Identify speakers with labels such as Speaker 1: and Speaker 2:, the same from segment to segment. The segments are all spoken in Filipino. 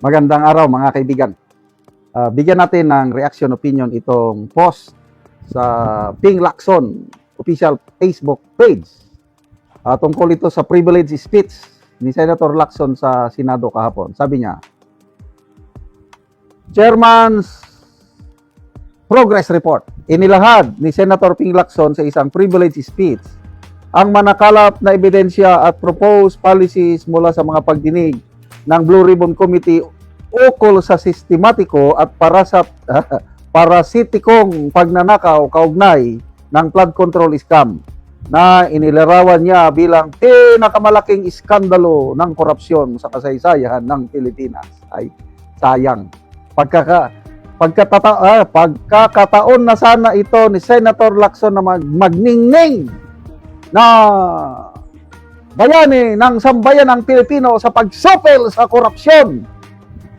Speaker 1: Magandang araw mga kaibigan. Bigyan natin ng reaction opinion itong post sa Ping Lacson official Facebook page. Tungkol ito sa privilege speech ni Senator Lacson sa Senado kahapon. Sabi niya, Chairman's Progress Report. Inilahad ni Senator Ping Lacson sa isang privilege speech ang manakalap na ebidensya at proposed policies mula sa mga pagdinig ng Blue Ribbon Committee ukol sa sistematiko at parasitikong pagnanakaw kaugnay ng flood control scam na inilarawan niya bilang pinakamalaking iskandalo ng korupsyon sa kasaysayan ng Pilipinas. Ay, sayang. Pagkakataon na sana ito ni Senator Lacson na magningning na bayani ng sambayan ng Pilipino sa pagsupil sa korupsyon.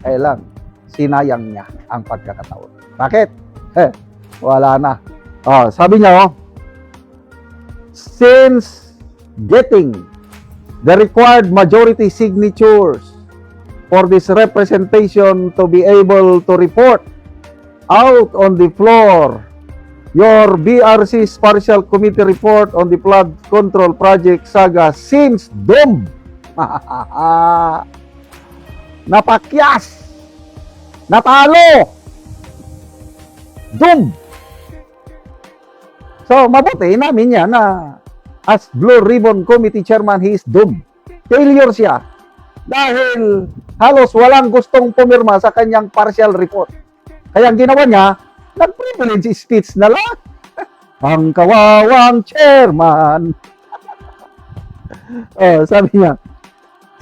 Speaker 1: Kaya lang, sinayang niya ang pagkakataon. Bakit? Wala na. Sabi niya, since getting the required majority signatures for this representation to be able to report out on the floor your BRC's partial committee report on the flood control project saga seems doomed. Napakyas, natalo, doomed. So, mabuti namin niya na as Blue Ribbon Committee Chairman, he is doomed. Failure siya dahil halos walang gustong pumirma sa kanyang partial report. Kaya ang ginawa niya, nag-privilege speech na lang. Ang kawawang chairman. Sabi niya,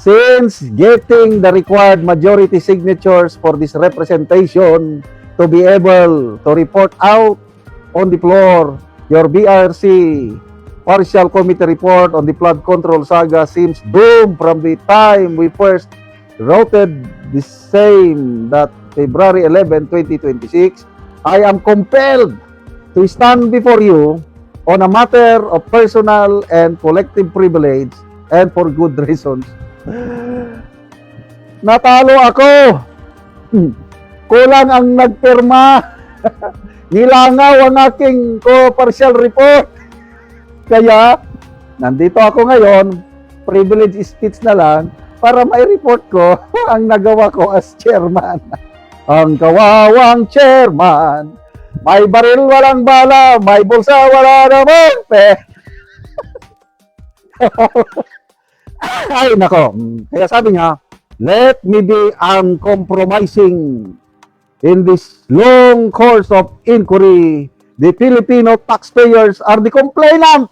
Speaker 1: since getting the required majority signatures for this representation to be able to report out on the floor your BRC partial committee report on the flood control saga seems doomed from the time we first routed the same that February 11, 2026, I am compelled to stand before you on a matter of personal and collective privilege and for good reasons. Natalo ako. Kulang ang nagpirma. Nilangaw ang aking partial report. Kaya, nandito ako ngayon, privilege speech na lang, para mai-report ko ang nagawa ko as chairman. Ang kawawang chairman, may baril walang bala, may bulsa wala naman pera. Ay, nako. Kaya sabi niya, let me be uncompromising in this long course of inquiry. The Filipino taxpayers are the complainant.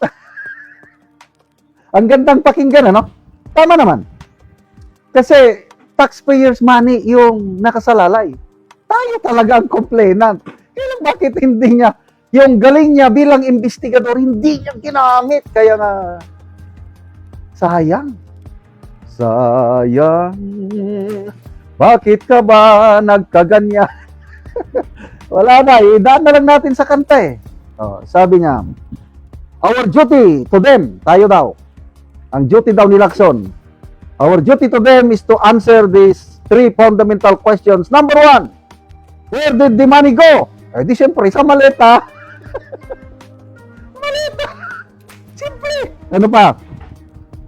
Speaker 1: Ang gandang pakinggan, ano? Tama naman. Kasi taxpayers money yung nakasalalay. Tayo talaga ang complainant. Kaya bakit hindi niya, yung galing niya bilang investigador, hindi niya ginamit. Kaya nga, sayang. Sayang. Bakit ka ba nagkaganya? Wala na, idaan na lang natin sa kanta eh. Sabi niya, our duty to them, tayo daw. Ang duty daw ni Lacson. Our duty to them is to answer these three fundamental questions. Number one, where did the money go? Di siyempre, sa maleta. Maleta. Simple. Ano pa?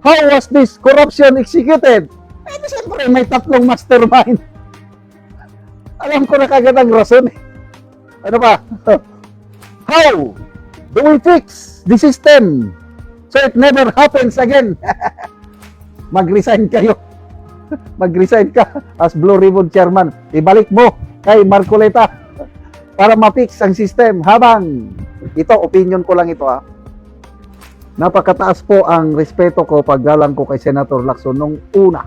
Speaker 1: How was this corruption executed? Di siyempre, may tatlong mastermind. Alam ko na kagad ang rason eh. Ano pa? How do we fix the system so it never happens again? Mag-resign kayo. Mag-resign ka as Blue Ribbon Chairman. Ibalik mo kay Marcoleta para ma-fix ang system. Habang ito, opinion ko lang ito ha. Napakataas po ang respeto ko paggalang ko kay Senator Lacson nung una.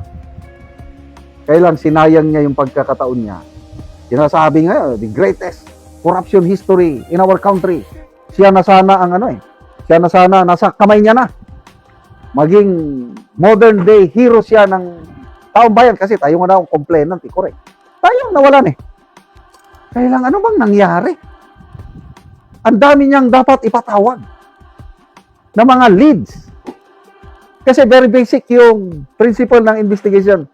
Speaker 1: Kailan sinayang niya yung pagkakataon niya. Sinasabi nga, the greatest corruption history in our country. Siya na sana ang siya na sana, nasa kamay niya na. Maging modern day hero siya ng taong bayan kasi tayo nga daw ang complainant, correct. Tayo ang nawalan eh. Kaya lang, ano bang nangyari? Ang dami niyang dapat ipatawag na mga leads. Kasi very basic yung principle ng investigation.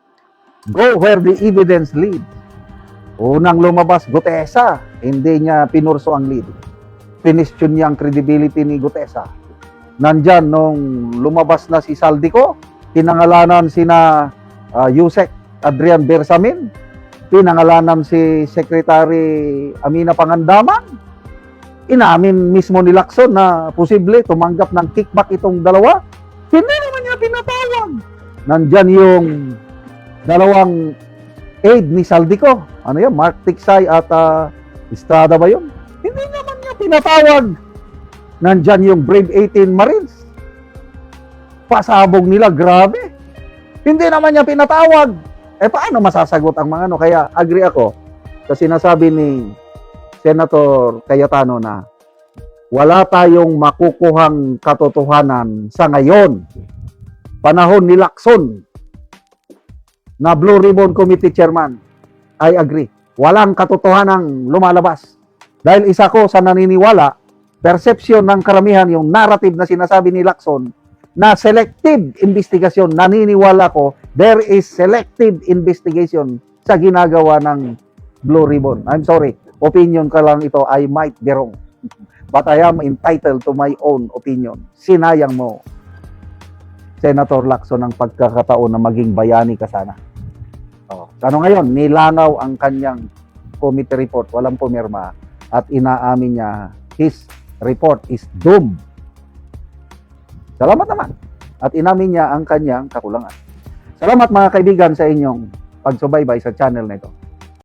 Speaker 1: Go where the evidence leads. Unang lumabas, Gutesa. Hindi niya pinurso ang lead. Pinistyon niya ang credibility ni Gutesa. Nandyan, nung lumabas na si Saldico, pinangalanan sina Yusek Adrian Bersamin, pinangalanan si Secretary Amina Pangandaman. Inamin mismo ni Lacson na posible tumanggap ng kickback itong dalawa. Hindi naman niya pinatawag. Nandyan yung dalawang aide ni Saldico. Ano yan? Mark Tiksay at Estrada ba yun? Hindi naman niya pinatawag. Nandyan yung Brave 18 Marines. Pasabog nila, grabe. Hindi naman niya pinatawag. Paano masasagot ang mga ano? Kaya agree ako sa sinasabi ni Senator Cayetano na wala tayong makukuhang katotohanan sa ngayon. Panahon ni Lacson na Blue Ribbon Committee Chairman, I agree. Walang katotohanang lumalabas. Dahil isa ko sa naniniwala, perception ng karamihan, yung narrative na sinasabi ni Lacson, na selective investigation, naniniwala ko, there is selective investigation sa ginagawa ng Blue Ribbon. I'm sorry, opinion ka lang ito, I might be wrong. But I am entitled to my own opinion. Sinayang mo, Senator Lacson, ang pagkakataon na maging bayani ka sana. Ano ngayon, nilangaw ang kanyang committee report, walang pumirma, at inaamin niya, his report is doomed. Salamat naman. At inamin niya ang kanyang kakulangan. Salamat mga kaibigan sa inyong pagsubaybay sa channel na ito.